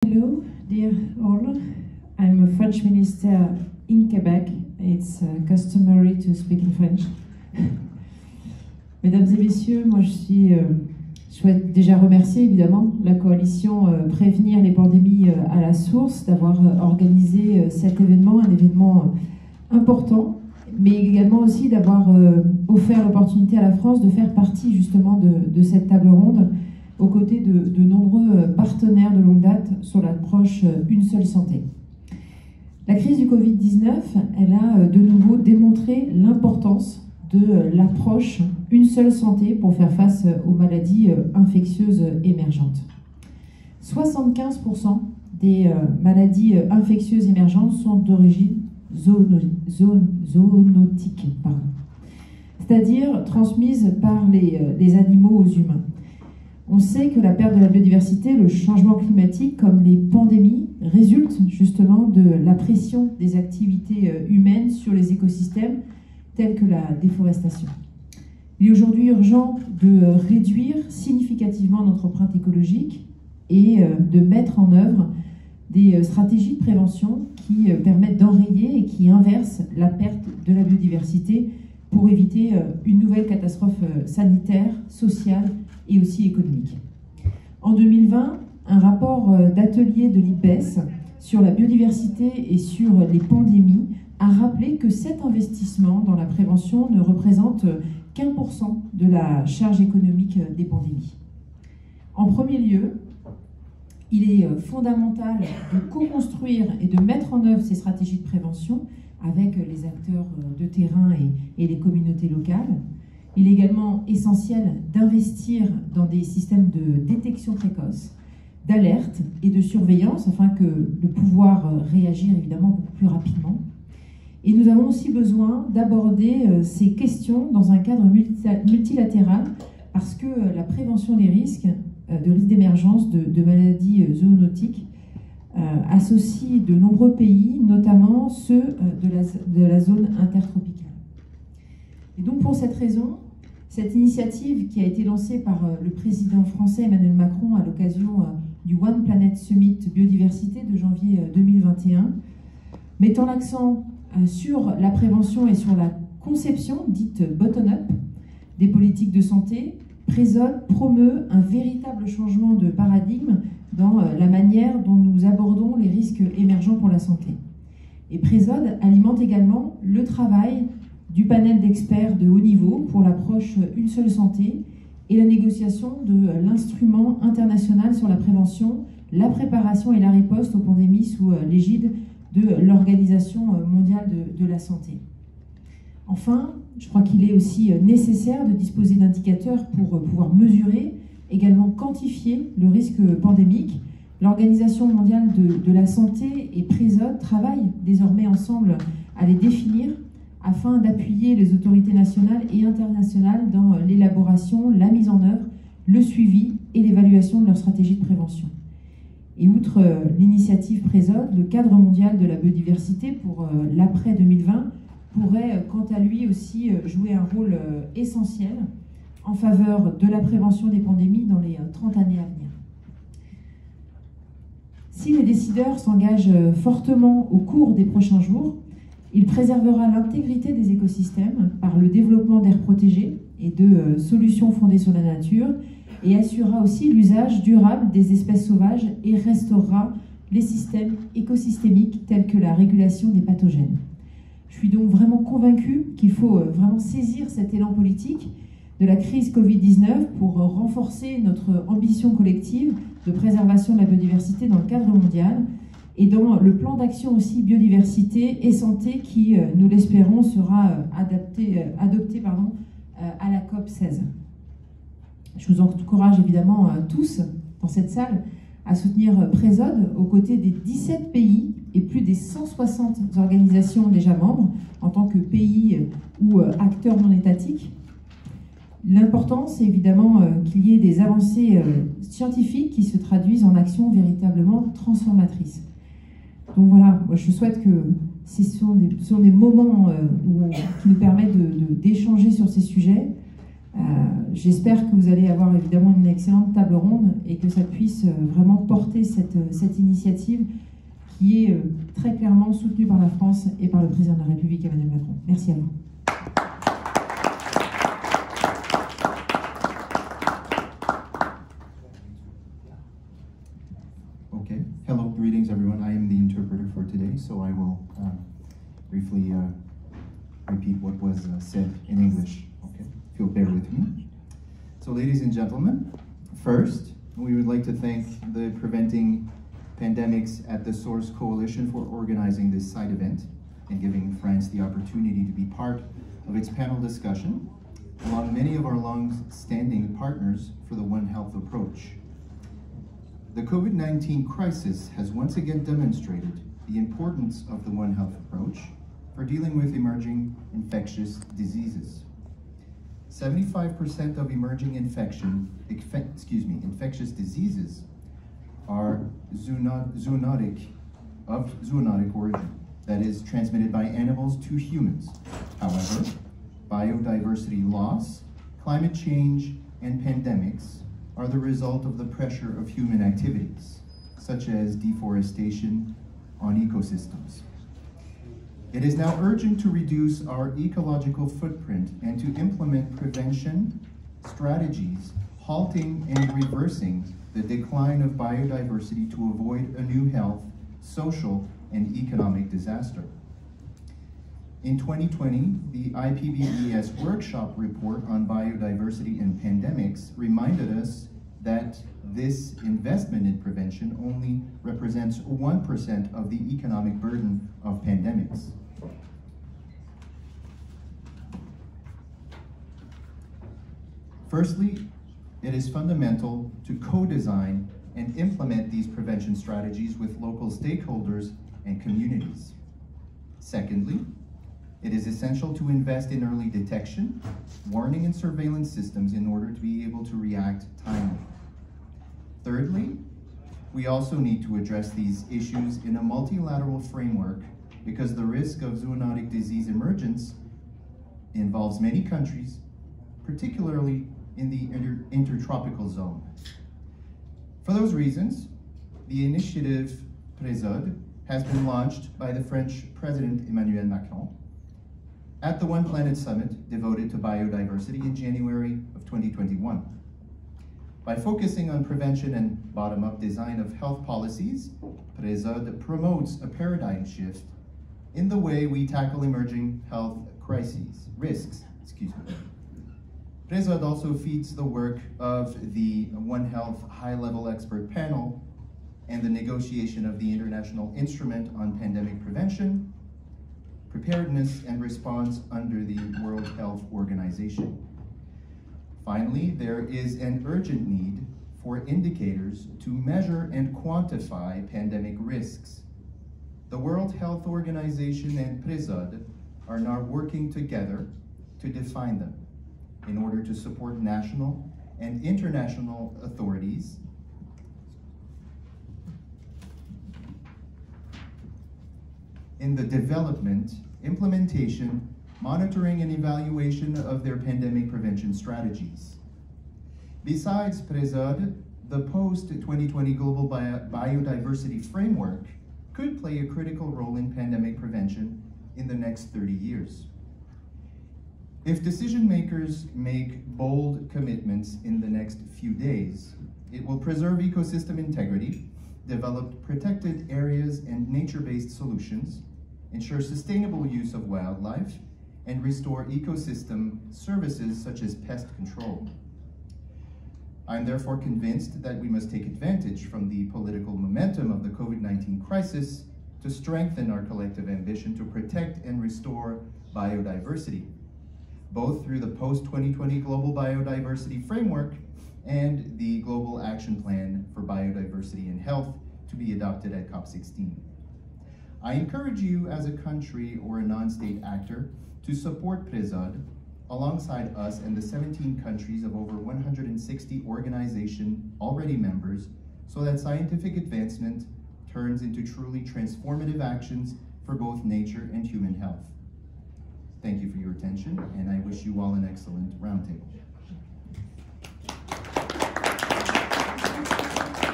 Hello, dear all. I'm a French minister in Quebec. It's customary to speak in French. Mesdames et messieurs, moi je souhaite déjà remercier évidemment la coalition Prévenir les pandémies à la source d'avoir organisé cet événement, un événement important, mais également aussi d'avoir offert l'opportunité à la France de faire partie justement de cette table ronde aux côtés de nombreux partenaires de longue date sur l'approche Une seule santé. La crise du Covid-19, elle a de nouveau démontré l'importance de l'approche Une seule santé pour faire face aux maladies infectieuses émergentes. 75% des maladies infectieuses émergentes sont d'origine zoonotique, c'est-à-dire transmises par les animaux aux humains. On sait que la perte de la biodiversité, le changement climatique, comme les pandémies, résultent justement de la pression des activités humaines sur les écosystèmes, telles que la déforestation. Il est aujourd'hui urgent de réduire significativement notre empreinte écologique et de mettre en œuvre des stratégies de prévention qui permettent d'enrayer et qui inversent la perte de la biodiversité pour éviter une nouvelle catastrophe sanitaire, sociale et aussi économique. En 2020, un rapport d'atelier de l'IPBES sur la biodiversité et sur les pandémies a rappelé que cet investissement dans la prévention ne représente qu'1% de la charge économique des pandémies. En premier lieu, il est fondamental de co-construire et de mettre en œuvre ces stratégies de prévention avec les acteurs de terrain et les communautés locales. Il est également essentiel d'investir dans des systèmes de détection précoce, d'alerte et de surveillance afin de pouvoir réagir évidemment beaucoup plus rapidement. Et nous avons aussi besoin d'aborder ces questions dans un cadre multilatéral parce que la prévention des risques, de risques d'émergence de maladies zoonotiques associe de nombreux pays, notamment ceux de la zone intertropicale. Et donc pour cette raison, cette initiative qui a été lancée par le président français Emmanuel Macron à l'occasion du One Planet Summit Biodiversité de janvier 2021, mettant l'accent sur la prévention et sur la conception dite bottom-up des politiques de santé, Présode promeut un véritable changement de paradigme dans la manière dont nous abordons les risques émergents pour la santé. Et Présode alimente également le travail du panel d'experts de haut niveau pour l'approche Une seule santé et la négociation de l'instrument international sur la prévention, la préparation et la riposte aux pandémies sous l'égide de l'Organisation mondiale de la santé. Enfin, je crois qu'il est aussi nécessaire de disposer d'indicateurs pour pouvoir mesurer, également quantifier le risque pandémique. L'Organisation mondiale de la santé et Présode travaillent désormais ensemble à les définir afin d'appuyer les autorités nationales et internationales dans l'élaboration, la mise en œuvre, le suivi et l'évaluation de leur stratégie de prévention. Et outre l'initiative Présode, le cadre mondial de la biodiversité pour l'après 2020 pourrait quant à lui aussi jouer un rôle essentiel en faveur de la prévention des pandémies dans les 30 années à venir. Si les décideurs s'engagent fortement au cours des prochains jours, il préservera l'intégrité des écosystèmes par le développement d'aires protégées et de solutions fondées sur la nature et assurera aussi l'usage durable des espèces sauvages et restaurera les systèmes écosystémiques tels que la régulation des pathogènes. Je suis donc vraiment convaincue qu'il faut vraiment saisir cet élan politique de la crise Covid-19 pour renforcer notre ambition collective de préservation de la biodiversité dans le cadre mondial et dans le plan d'action aussi biodiversité et santé qui, nous l'espérons, sera adopté à la COP16. Je vous encourage évidemment tous dans cette salle à soutenir Présode aux côtés des 17 pays et plus des 160 organisations déjà membres en tant que pays ou acteurs non étatiques. L'important, c'est évidemment qu'il y ait des avancées scientifiques qui se traduisent en actions véritablement transformatrices. Donc voilà, moi je souhaite que ce sont des moments qui nous permettent d'échanger sur ces sujets, J'espère que vous allez avoir évidemment une excellente table ronde et que ça puisse vraiment porter cette initiative qui est très clairement soutenue par la France et par le président de la République, Emmanuel Macron. Merci à vous. Okay. Hello, greetings everyone. I am the interpreter for today, so I will briefly repeat what was said in English. Okay, if you'll bear with me. So ladies and gentlemen, first, we would like to thank the Preventing Pandemics at the Source Coalition for organizing this side event and giving France the opportunity to be part of its panel discussion, along many of our long-standing partners for the One Health approach. The COVID-19 crisis has once again demonstrated the importance of the One Health approach for dealing with emerging infectious diseases. 75% of emerging infectious diseases are zoonotic origin, that is, transmitted by animals to humans. However, biodiversity loss, climate change, and pandemics are the result of the pressure of human activities, such as deforestation on ecosystems. It is now urgent to reduce our ecological footprint and to implement prevention strategies, halting and reversing the decline of biodiversity to avoid a new health, social, and economic disaster. In 2020, the IPBES workshop report on biodiversity and pandemics reminded us that this investment in prevention only represents 1% of the economic burden of pandemics. Firstly, it is fundamental to co-design and implement these prevention strategies with local stakeholders and communities. Secondly, it is essential to invest in early detection, warning, and surveillance systems in order to be able to react timely. Thirdly, we also need to address these issues in a multilateral framework because the risk of zoonotic disease emergence involves many countries, particularly in the intertropical zone. For those reasons, the initiative PRESOD has been launched by the French President Emmanuel Macron at the One Planet Summit devoted to biodiversity in January of 2021. By focusing on prevention and bottom-up design of health policies, PRESOD promotes a paradigm shift in the way we tackle emerging health risks. PRESOD also feeds the work of the One Health high-level expert panel and the negotiation of the International Instrument on Pandemic Prevention, Preparedness and Response under the World Health Organization. Finally, there is an urgent need for indicators to measure and quantify pandemic risks. The World Health Organization and PRESOD are now working together to define them in order to support national and international authorities in the development, implementation, monitoring, and evaluation of their pandemic prevention strategies. Besides PRESOD, the post-2020 Global Biodiversity Framework could play a critical role in pandemic prevention in the next 30 years. If decision makers make bold commitments in the next few days, it will preserve ecosystem integrity, develop protected areas and nature-based solutions, ensure sustainable use of wildlife, and restore ecosystem services such as pest control. I am therefore convinced that we must take advantage from the political momentum of the COVID-19 crisis to strengthen our collective ambition to protect and restore biodiversity, both through the post-2020 Global Biodiversity Framework and the Global Action Plan for Biodiversity and Health to be adopted at COP16. I encourage you as a country or a non-state actor to support PRESOD alongside us and the 17 countries of over 160 organizations already members so that scientific advancement turns into truly transformative actions for both nature and human health. Thank you for your attention, and I wish you all an excellent roundtable. Merci.